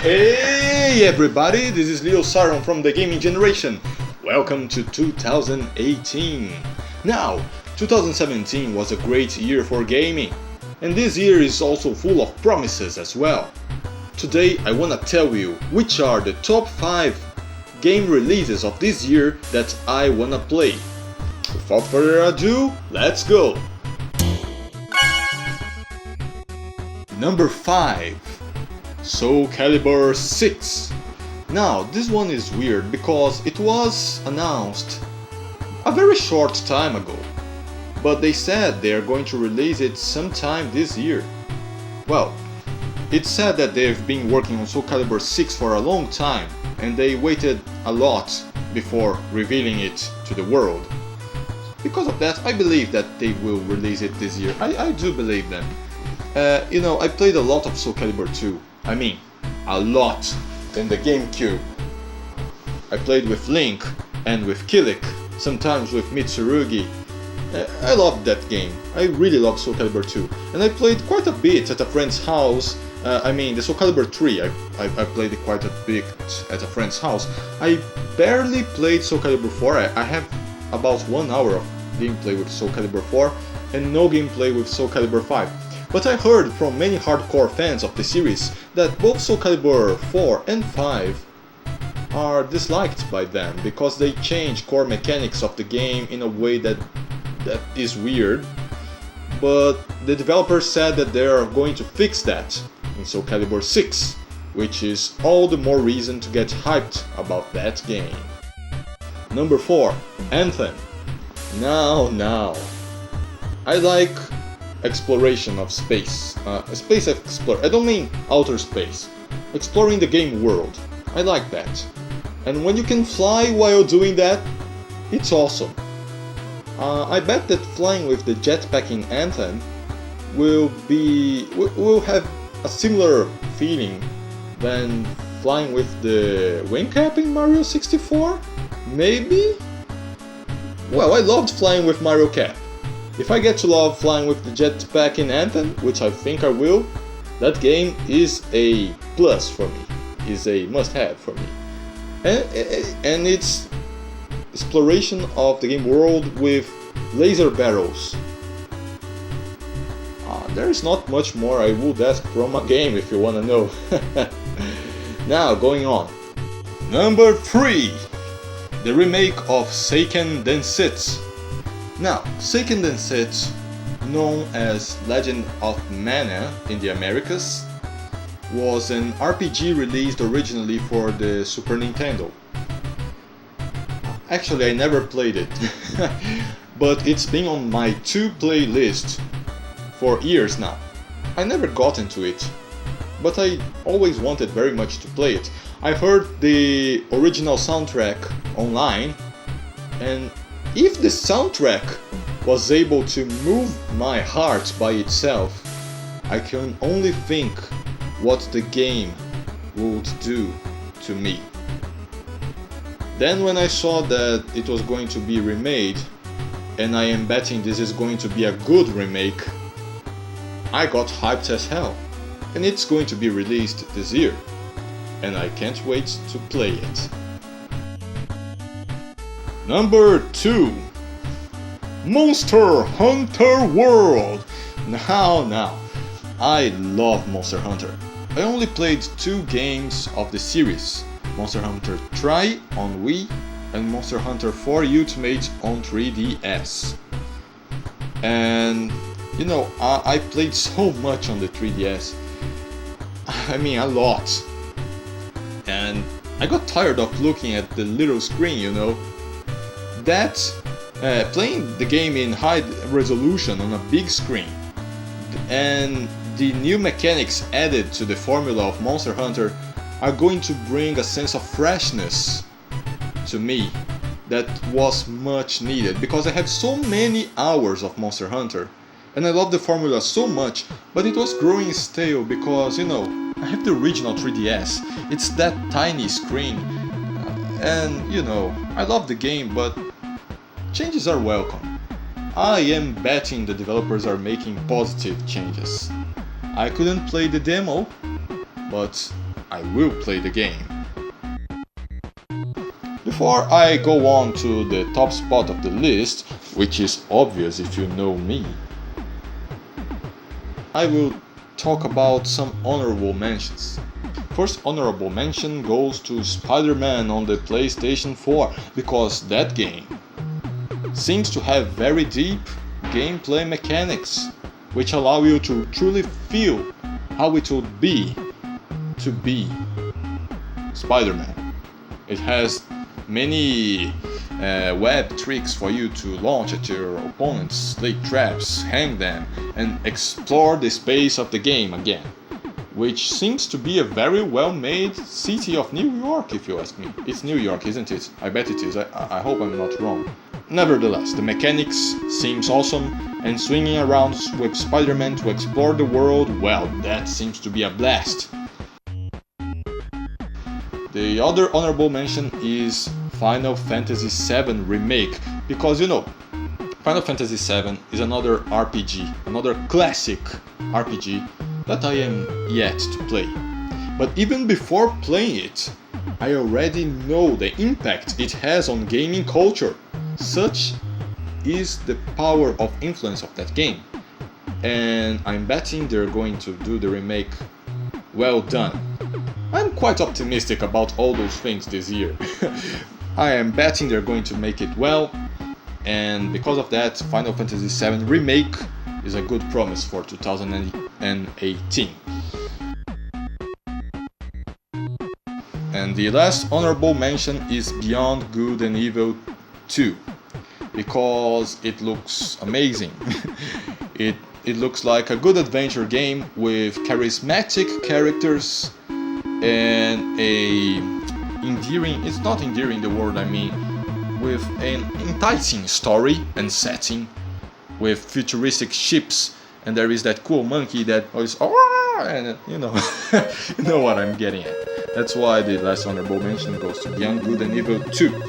Hey everybody, this is Leo Saron from the Gaming Generation. Welcome to 2018. Now, 2017 was a great year for gaming, and this year is also full of promises as well. Today I wanna tell you which are the top 5 game releases of this year that I wanna play. Without further ado, let's go! Number 5. Soul Calibur 6. Now, this one is weird because it was announced a very short time ago, but they said they are going to release it sometime this year. Well, it's said that they've been working on Soul Calibur 6 for a long time, and they waited a lot before revealing it to the world. Because of that, I believe that they will release it this year. I do believe them. I played a lot of Soul Calibur 2. I mean, a lot in the GameCube. I played with Link and with Kilik, sometimes with Mitsurugi. I loved that game. I really loved Soul Calibur 2. And I played quite a bit at a friend's house. The Soul Calibur 3, I played it quite a bit at a friend's house. I barely played Soul Calibur 4. I have about 1 hour of gameplay with Soul Calibur 4 and no gameplay with Soul Calibur 5. But I heard from many hardcore fans of the series that both Soul Calibur 4 and 5 are disliked by them because they change core mechanics of the game in a way that is weird. But the developers said that they are going to fix that in Soul Calibur 6, which is all the more reason to get hyped about that game. Number 4. Anthem. Now. I like exploration of space. Space explore. I don't mean outer space. Exploring the game world. I like that. And when you can fly while doing that, it's awesome. I bet that flying with the jetpack in Anthem will have a similar feeling than flying with the wing cap in Mario 64? Maybe? Well, I loved flying with Mario Cap. If I get to love flying with the jetpack in Anthem, which I think I will, that game is a plus for me, is a must-have for me. And it's exploration of the game world with laser barrels. There is not much more I would ask from a game if you wanna know. Now, going on. Number 3. The remake of Seiken Densetsu. Now, Seiken Densetsu, known as Legend of Mana in the Americas, was an RPG released originally for the Super Nintendo. Actually, I never played it, but it's been on my to-play list for years now. I never got into it, but I always wanted very much to play it. I heard the original soundtrack online, and if the soundtrack was able to move my heart by itself, I can only think what the game would do to me. Then when I saw that it was going to be remade, and I am betting this is going to be a good remake, I got hyped as hell. And it's going to be released this year, and I can't wait to play it. Number 2. Monster Hunter World. Now, I love Monster Hunter. I only played 2 games of the series, Monster Hunter Tri on Wii and Monster Hunter 4 Ultimate on 3DS. And I played so much on the 3DS. I mean, a lot. And I got tired of looking at the little screen, playing the game in high resolution on a big screen, and the new mechanics added to the formula of Monster Hunter are going to bring a sense of freshness to me that was much needed, because I had so many hours of Monster Hunter and I love the formula so much, but it was growing stale because, I have the original 3DS, it's that tiny screen, and I love the game, but changes are welcome. I am betting the developers are making positive changes. I couldn't play the demo, but I will play the game. Before I go on to the top spot of the list, which is obvious if you know me, I will talk about some honorable mentions. First honorable mention goes to Spider-Man on the PlayStation 4, because that game seems to have very deep gameplay mechanics, which allow you to truly feel how it would be to be Spider-Man. It has many web tricks for you to launch at your opponents, lay traps, hang them, and explore the space of the game again, which seems to be a very well-made city of New York, if you ask me. It's New York, isn't it? I bet it is. I hope I'm not wrong. Nevertheless, the mechanics seems awesome, and swinging around with Spider-Man to explore the world, well, that seems to be a blast. The other honorable mention is Final Fantasy VII Remake, because Final Fantasy VII is another RPG, another classic RPG that I am yet to play. But even before playing it, I already know the impact it has on gaming culture. Such is the power of influence of that game. And I'm betting they're going to do the remake well done. I'm quite optimistic about all those things this year. I am betting they're going to make it well, and because of that, Final Fantasy VII Remake is a good promise for 2018. And the last honorable mention is Beyond Good and Evil 2, because it looks amazing. It looks like a good adventure game with charismatic characters and it's not endearing the word I mean, with an enticing story and setting, with futuristic ships, and there is that cool monkey that goes, and you know what I'm getting at. That's why the last honorable mention goes to Beyond Good and Evil 2.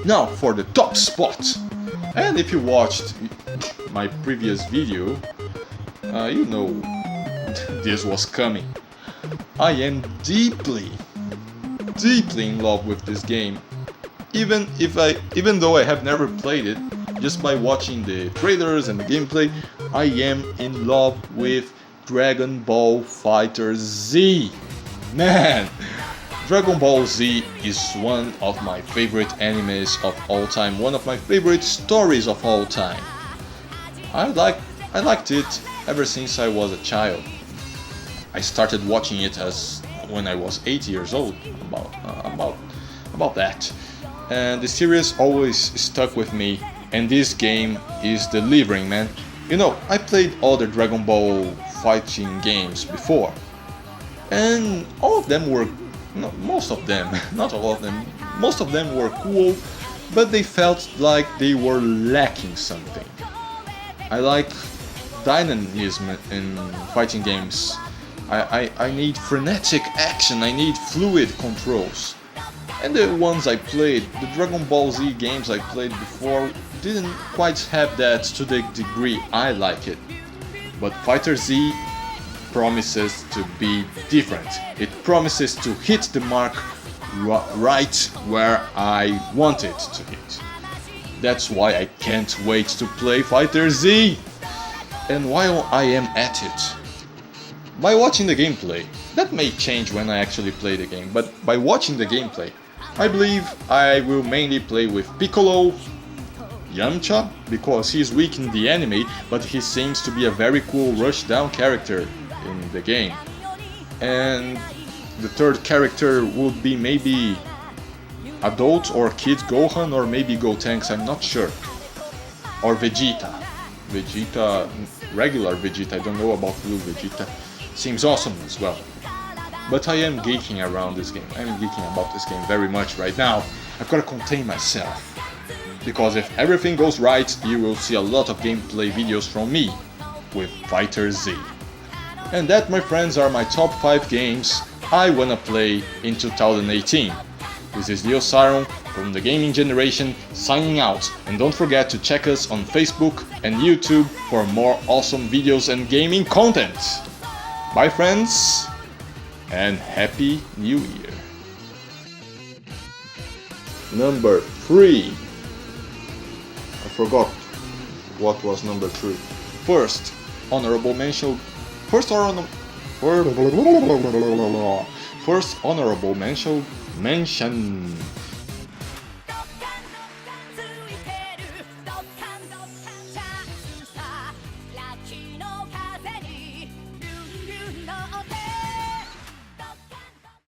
Now for the top spot, and if you watched my previous video, you know this was coming. I am deeply in love with this game, even though I have never played it. Just by watching the trailers and the gameplay, I am in love with Dragon Ball FighterZ. Man, Dragon Ball Z is one of my favorite animes of all time, one of my favorite stories of all time. I liked it ever since I was a child. I started watching it when I was 8 years old, about that. And the series always stuck with me, and this game is delivering, man. I played other Dragon Ball fighting games before, and all of them were, most of them, not all of them, most of them were cool, but they felt like they were lacking something. I like dynamism in fighting games. I need frenetic action, I need fluid controls. And the ones I played, the Dragon Ball Z games I played before, didn't quite have that to the degree I like it. But FighterZ promises to be different. It promises to hit the mark right where I want it to hit. That's why I can't wait to play FighterZ. And while I am at it, by watching the gameplay, that may change when I actually play the game, but by watching the gameplay, I believe I will mainly play with Piccolo, Yamcha, because he's weak in the anime, but he seems to be a very cool rushdown character in the game. And the third character would be maybe adult or kid Gohan, or maybe Gotenks, I'm not sure. Or Vegeta, regular Vegeta, I don't know about blue Vegeta. Seems awesome as well. But I am geeking around this game. I'm geeking about this game very much right now. I've got to contain myself. Because if everything goes right, you will see a lot of gameplay videos from me with FighterZ. And that, my friends, are my top 5 games I wanna play in 2018. This is Leo Siron from the gaming generation signing out, and don't forget to check us on Facebook and YouTube for more awesome videos and gaming content. Bye friends, and Happy New Year. Number 3. I forgot what was number 3. First honorable mention. First honorable mention